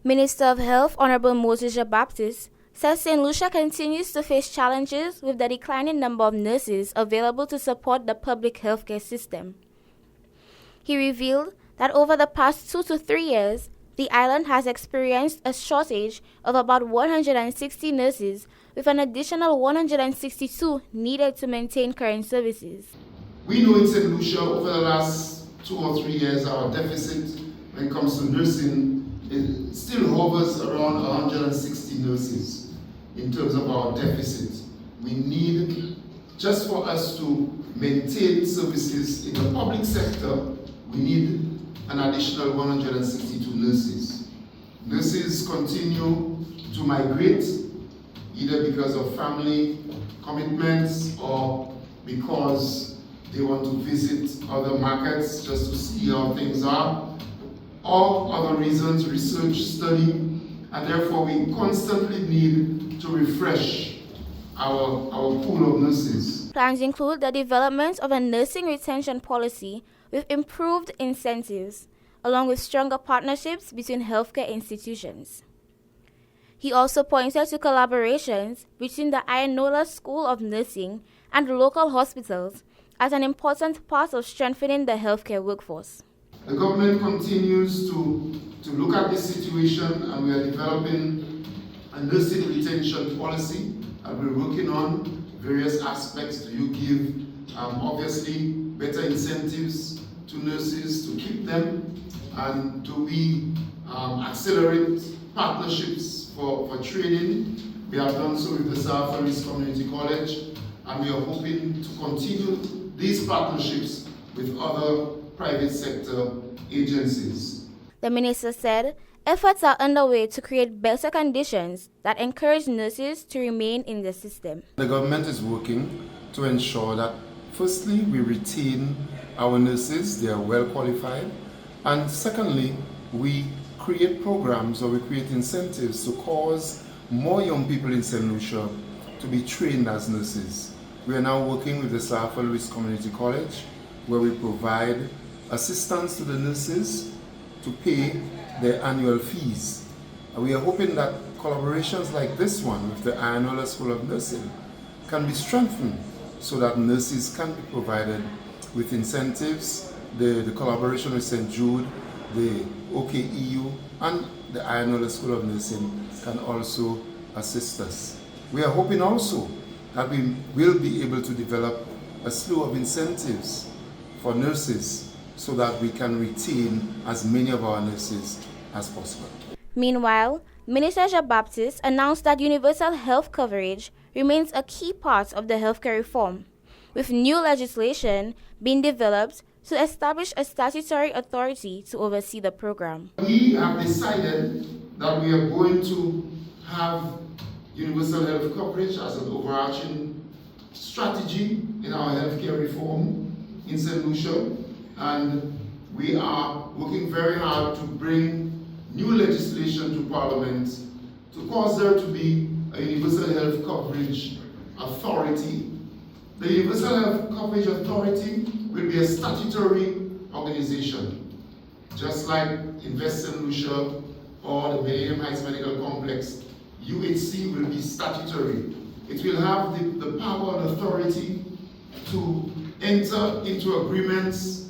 Minister of Health Honorable Moses Jean Baptiste says Saint Lucia continues to face challenges with the declining number of nurses available to support the public healthcare system. He revealed that over the past 2 to 3 years, the island has experienced a shortage of about 160 nurses, with an additional 162 needed to maintain current services. We know in Saint Lucia over the last 2 or 3 years our deficit when it comes to nursing it still hovers around 160 nurses in terms of our deficit. We need, just for us to maintain services in the public sector, we need an additional 162 nurses. Nurses continue to migrate, either because of family commitments or because they want to visit other markets just to see how things are, or other reasons, research, study, and therefore we constantly need to refresh our pool of nurses. Plans include the development of a nursing retention policy with improved incentives, along with stronger partnerships between healthcare institutions. He also pointed to collaborations between the Ayanola School of Nursing and local hospitals as an important part of strengthening the healthcare workforce. The government continues to look at this situation, and we are developing a nursing retention policy, and we're working on various aspects. Do you give, obviously, better incentives to nurses to keep them, and do we accelerate partnerships for training? We have done so with the Saint Lucia Community College, and we are hoping to continue these partnerships with other private sector agencies. The minister said efforts are underway to create better conditions that encourage nurses to remain in the system. The government is working to ensure that, firstly, we retain our nurses, they are well qualified, and secondly, we create programs or we create incentives to cause more young people in Saint Lucia to be trained as nurses. We are now working with the Saint Lucia Community College, where we provide assistance to the nurses to pay their annual fees. And we are hoping that collaborations like this one with the Ayanola School of Nursing can be strengthened so that nurses can be provided with incentives. The collaboration with St. Jude, the OKEU, and the Ayanola School of Nursing can also assist us. We are hoping also that we will be able to develop a slew of incentives for nurses so that we can retain as many of our nurses as possible. Meanwhile, Minister Jean Baptiste announced that universal health coverage remains a key part of the healthcare reform, with new legislation being developed to establish a statutory authority to oversee the program. We have decided that we are going to have universal health coverage as an overarching strategy in our healthcare reform in Saint Lucia, and we are working very hard to bring new legislation to Parliament to cause there to be a universal health coverage authority. The Universal Health Coverage Authority will be a statutory organization, just like Invest Saint Lucia or the Millennium Heights Medical Complex. UHC will be statutory. It will have the power and authority to enter into agreements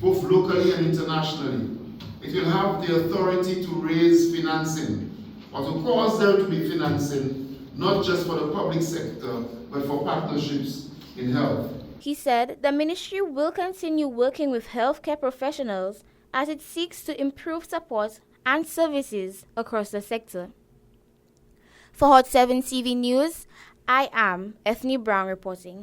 both locally and internationally. It will have the authority to raise financing, or to cause there to be financing, not just for the public sector, but for partnerships in health. He said the ministry will continue working with healthcare professionals as it seeks to improve support and services across the sector. For Hot 7 TV News, I am Ethne Brown reporting.